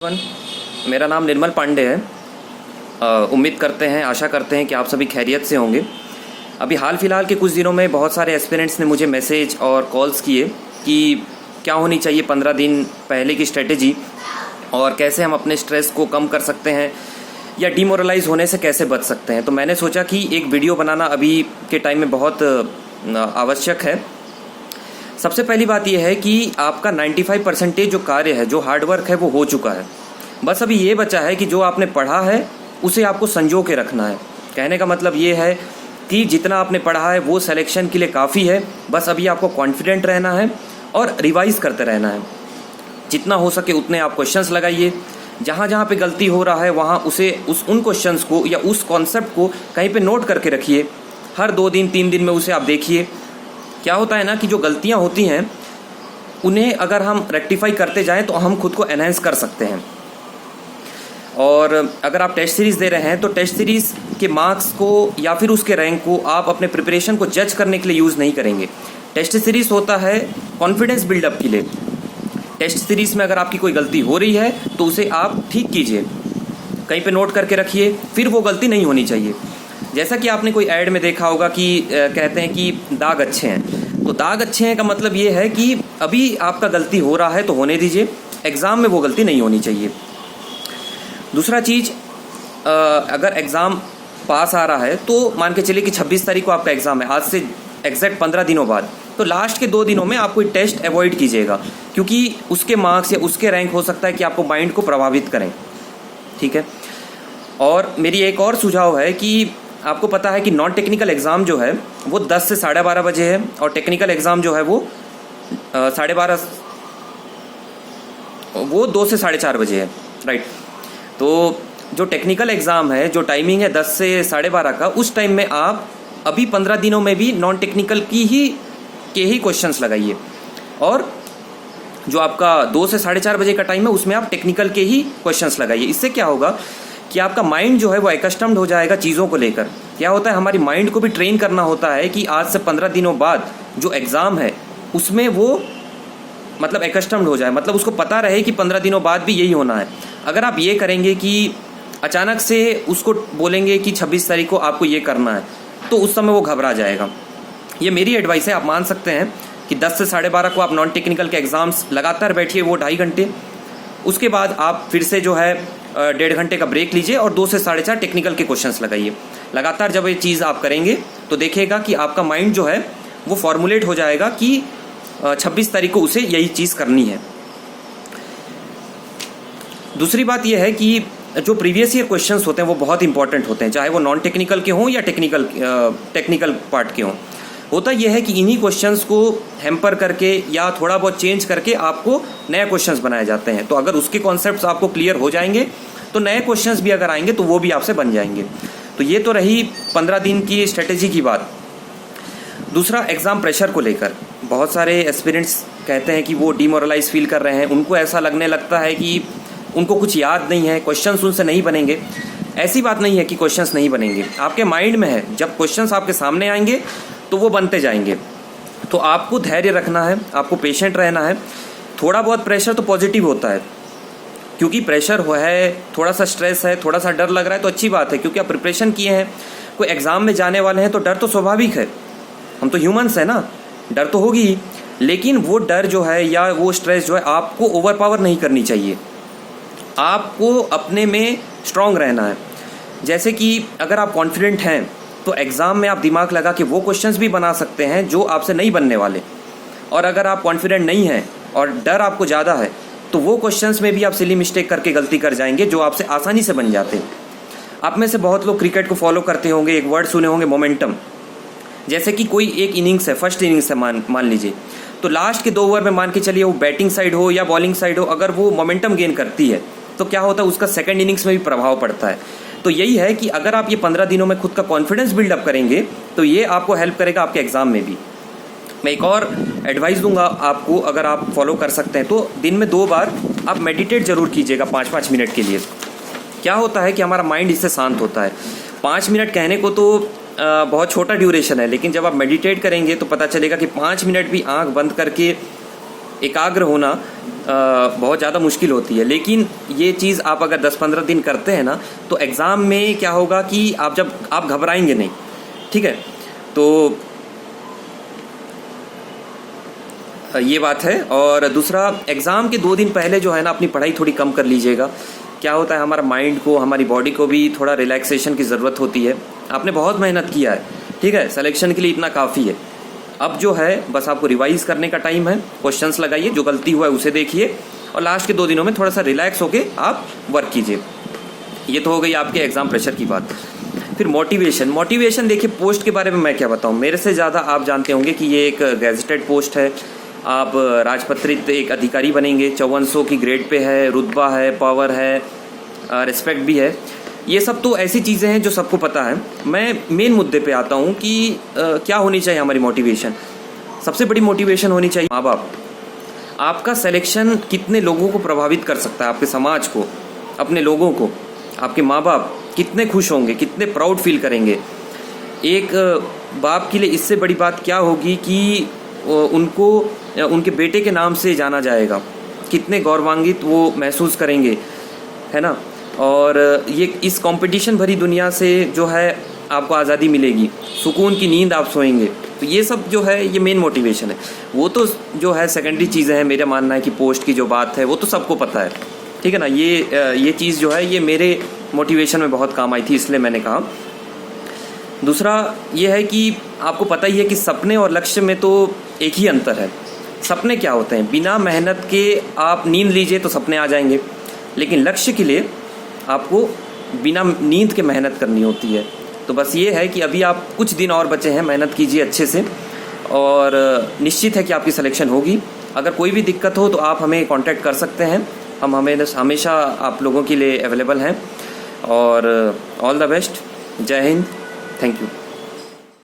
मेरा नाम निर्मल पांडे है। उम्मीद करते हैं, आशा करते हैं कि आप सभी खैरियत से होंगे। अभी हाल फिलहाल के कुछ दिनों में बहुत सारे एस्पिरेंट्स ने मुझे मैसेज और कॉल्स किए कि क्या होनी चाहिए 15 दिन पहले की स्ट्रेटेजी और कैसे हम अपने स्ट्रेस को कम कर सकते हैं या डिमोरलाइज होने से कैसे बच सकते हैं। तो मैंने सोचा कि एक वीडियो बनाना अभी के टाइम में बहुत आवश्यक है। सबसे पहली बात यह है कि आपका 95% जो कार्य है, जो हार्डवर्क है, वो हो चुका है। बस अभी ये बचा है कि जो आपने पढ़ा है उसे आपको संजो के रखना है। कहने का मतलब ये है कि जितना आपने पढ़ा है वो सिलेक्शन के लिए काफ़ी है। बस अभी आपको कॉन्फिडेंट रहना है और रिवाइज़ करते रहना है। जितना हो सके उतने आप क्वेश्चंस लगाइए। जहाँ जहाँ पे गलती हो रहा है वहाँ उन क्वेश्चंस को या उस कॉन्सेप्ट को कहीं पे नोट करके रखिए। हर 2 दिन 3 दिन में उसे आप देखिए। क्या होता है ना कि जो गलतियाँ होती हैं उन्हें अगर हम रेक्टिफाई करते जाएं तो हम खुद को एनहेंस कर सकते हैं। और अगर आप टेस्ट सीरीज़ दे रहे हैं तो टेस्ट सीरीज़ के मार्क्स को या फिर उसके रैंक को आप अपने प्रिपरेशन को जज करने के लिए यूज़ नहीं करेंगे। टेस्ट सीरीज़ होता है कॉन्फिडेंस बिल्डअप के लिए। टेस्ट सीरीज़ में अगर आपकी कोई गलती हो रही है तो उसे आप ठीक कीजिए, कहीं पे नोट करके रखिए, फिर वो गलती नहीं होनी चाहिए। जैसा कि आपने कोई ऐड में देखा होगा कि कहते हैं कि दाग अच्छे हैं। तो दाग अच्छे हैं का मतलब ये है कि अभी आपका गलती हो रहा है तो होने दीजिए, एग्ज़ाम में वो गलती नहीं होनी चाहिए। दूसरा चीज़, अगर एग्ज़ाम पास आ रहा है तो मान के चलिए कि 26 तारीख को आपका एग्ज़ाम है, आज से एग्जैक्ट 15 दिनों बाद। तो लास्ट के 2 दिनों में आप कोई टेस्ट अवॉइड कीजिएगा, क्योंकि उसके मार्क्स या उसके रैंक हो सकता है कि आपको माइंड को प्रभावित करें। ठीक है। और मेरी एक और सुझाव है कि आपको पता है कि नॉन टेक्निकल एग्ज़ाम जो है वो 10 से 12:30 बजे है और टेक्निकल एग्ज़ाम जो है वो 12:30 वो 2 से 4:30 बजे है, राइट। तो जो टेक्निकल एग्ज़ाम है, जो टाइमिंग है 10 से 12:30 का, उस टाइम में आप अभी 15 दिनों में भी नॉन टेक्निकल के ही क्वेश्चंस लगाइए और जो आपका 2 से 4:30 बजे का टाइम है उसमें आप टेक्निकल के ही क्वेश्चंस लगाइए। इससे क्या होगा कि आपका माइंड जो है वो एकस्टम्ड हो जाएगा चीज़ों को लेकर। क्या होता है, हमारी माइंड को भी ट्रेन करना होता है कि आज से 15 दिनों बाद जो एग्ज़ाम है उसमें वो मतलब एकस्टम्ड हो जाए, मतलब उसको पता रहे कि 15 दिनों बाद भी यही होना है। अगर आप ये करेंगे कि अचानक से उसको बोलेंगे कि 26 तारीख को आपको ये करना है, तो उस समय वो घबरा जाएगा। ये मेरी एडवाइस है, आप मान सकते हैं कि 10 से 12:30 को आप नॉन टेक्निकल के एग्ज़ाम्स लगातार बैठिए, वो 2.5 घंटे। उसके बाद आप फिर से जो है 1.5 घंटे का ब्रेक लीजिए और 2 से 4:30 टेक्निकल के क्वेश्चंस लगाइए। लगातार जब ये चीज़ आप करेंगे तो देखिएगा कि आपका माइंड जो है वो फॉर्मुलेट हो जाएगा कि 26 तारीख को उसे यही चीज़ करनी है। दूसरी बात यह है कि जो प्रीवियस ईयर क्वेश्चंस होते हैं वो बहुत इंपॉर्टेंट होते हैं, चाहे वो नॉन टेक्निकल के हों या टेक्निकल पार्ट के हों। होता यह है कि इन्हीं क्वेश्चंस को हैम्पर करके या थोड़ा बहुत चेंज करके आपको नए क्वेश्चंस बनाए जाते हैं। तो अगर उसके कॉन्सेप्ट्स आपको क्लियर हो जाएंगे तो नए क्वेश्चंस भी अगर आएंगे तो वो भी आपसे बन जाएंगे। तो ये तो रही 15 दिन की स्ट्रेटेजी की बात। दूसरा, एग्ज़ाम प्रेशर को लेकर बहुत सारे एस्पिरेंट्स कहते हैं कि वो डिमोरलाइज फील कर रहे हैं। उनको ऐसा लगने लगता है कि उनको कुछ याद नहीं है, क्वेश्चंस उनसे नहीं बनेंगे। ऐसी बात नहीं है कि क्वेश्चंस नहीं बनेंगे, आपके माइंड में है। जब क्वेश्चंस आपके सामने आएंगे तो वो बनते जाएंगे। तो आपको धैर्य रखना है, आपको पेशेंट रहना है। थोड़ा बहुत प्रेशर तो पॉजिटिव होता है, क्योंकि प्रेशर है, थोड़ा सा स्ट्रेस है, थोड़ा सा डर लग रहा है तो अच्छी बात है, क्योंकि आप प्रिपरेशन किए हैं। कोई एग्ज़ाम में जाने वाले हैं तो डर तो स्वाभाविक है, हम तो ह्यूमंस हैं ना, डर तो होगी ही। लेकिन वो डर जो है या वो स्ट्रेस जो है आपको ओवर पावर नहीं करनी चाहिए। आपको अपने में स्ट्रांग रहना है। जैसे कि अगर आप कॉन्फिडेंट हैं तो एग्ज़ाम में आप दिमाग लगा के वो क्वेश्चंस भी बना सकते हैं जो आपसे नहीं बनने वाले। और अगर आप कॉन्फिडेंट नहीं हैं और डर आपको ज़्यादा है तो वो क्वेश्चंस में भी आप सिली मिस्टेक करके गलती कर जाएंगे जो आपसे आसानी से बन जाते हैं। आप में से बहुत लोग क्रिकेट को फॉलो करते होंगे, एक वर्ड सुने होंगे, मोमेंटम। जैसे कि कोई एक इनिंग्स है, फर्स्ट इनिंग्स है मान लीजिए, तो लास्ट के 2 ओवर में मान के चलिए वो बैटिंग साइड हो या बॉलिंग साइड हो, अगर वो मोमेंटम गेन करती है तो क्या होता है, उसका सेकंड इनिंग्स में भी प्रभाव पड़ता है। तो यही है कि अगर आप ये 15 दिनों में खुद का कॉन्फिडेंस बिल्डअप करेंगे तो ये आपको हेल्प करेगा आपके एग्ज़ाम में भी। मैं एक और एडवाइस दूंगा आपको, अगर आप फॉलो कर सकते हैं तो दिन में 2 बार आप मेडिटेट ज़रूर कीजिएगा 5-5 मिनट के लिए। क्या होता है कि हमारा माइंड इससे शांत होता है। 5 मिनट कहने को तो बहुत छोटा ड्यूरेशन है, लेकिन जब आप मेडिटेट करेंगे तो पता चलेगा कि 5 मिनट भी आँख बंद करके एकाग्र होना बहुत ज़्यादा मुश्किल होती है। लेकिन ये चीज़ आप अगर 10-15 दिन करते हैं ना, तो एग्ज़ाम में क्या होगा कि आप घबराएंगे नहीं। ठीक है, तो ये बात है। और दूसरा, एग्ज़ाम के 2 दिन पहले जो है ना, अपनी पढ़ाई थोड़ी कम कर लीजिएगा। क्या होता है, हमारा माइंड को, हमारी बॉडी को भी थोड़ा रिलैक्सेशन की ज़रूरत होती है। आपने बहुत मेहनत किया है, ठीक है, सिलेक्शन के लिए इतना काफ़ी है। अब जो है बस आपको रिवाइज़ करने का टाइम है। क्वेश्चंस लगाइए, जो गलती हुआ है उसे देखिए, और लास्ट के 2 दिनों में थोड़ा सा रिलैक्स होके आप वर्क कीजिए। ये तो हो गई आपके एग्ज़ाम प्रेशर की बात। फिर मोटिवेशन देखिए, पोस्ट के बारे में मैं क्या बताऊँ, मेरे से ज़्यादा आप जानते होंगे कि ये एक गैजेटेड पोस्ट है। आप राजपत्रित एक अधिकारी बनेंगे, 5400 की ग्रेड पे है, रुतबा है, पावर है, रिस्पेक्ट भी है। ये सब तो ऐसी चीज़ें हैं जो सबको पता है। मैं मेन मुद्दे पे आता हूँ कि क्या होनी चाहिए हमारी मोटिवेशन। सबसे बड़ी मोटिवेशन होनी चाहिए माँ बाप। आपका सिलेक्शन कितने लोगों को प्रभावित कर सकता है, आपके समाज को, अपने लोगों को। आपके माँ बाप कितने खुश होंगे, कितने प्राउड फील करेंगे। एक बाप के लिए इससे बड़ी बात क्या होगी कि उनको उनके बेटे के नाम से जाना जाएगा, कितने गौरवान्वित वो महसूस करेंगे, है ना। और ये इस कंपटीशन भरी दुनिया से जो है आपको आज़ादी मिलेगी, सुकून की नींद आप सोएंगे। तो ये सब जो है ये मेन मोटिवेशन है। वो तो जो है सेकेंडरी चीज़ें हैं। मेरा मानना है कि पोस्ट की जो बात है वो तो सबको पता है, ठीक है ना। ये चीज़ जो है ये मेरे मोटिवेशन में बहुत काम आई थी, इसलिए मैंने कहा। दूसरा ये है कि आपको पता ही है कि सपने और लक्ष्य में तो एक ही अंतर है। सपने क्या होते हैं, बिना मेहनत के आप नींद लीजिए तो सपने आ जाएंगे, लेकिन लक्ष्य के लिए आपको बिना नींद के मेहनत करनी होती है। तो बस ये है कि अभी आप कुछ दिन और बचे हैं, मेहनत कीजिए अच्छे से, और निश्चित है कि आपकी सिलेक्शन होगी। अगर कोई भी दिक्कत हो तो आप हमें कांटेक्ट कर सकते हैं, हम हमेशा आप लोगों के लिए अवेलेबल हैं। और ऑल द बेस्ट, जय हिंद, थैंक यू।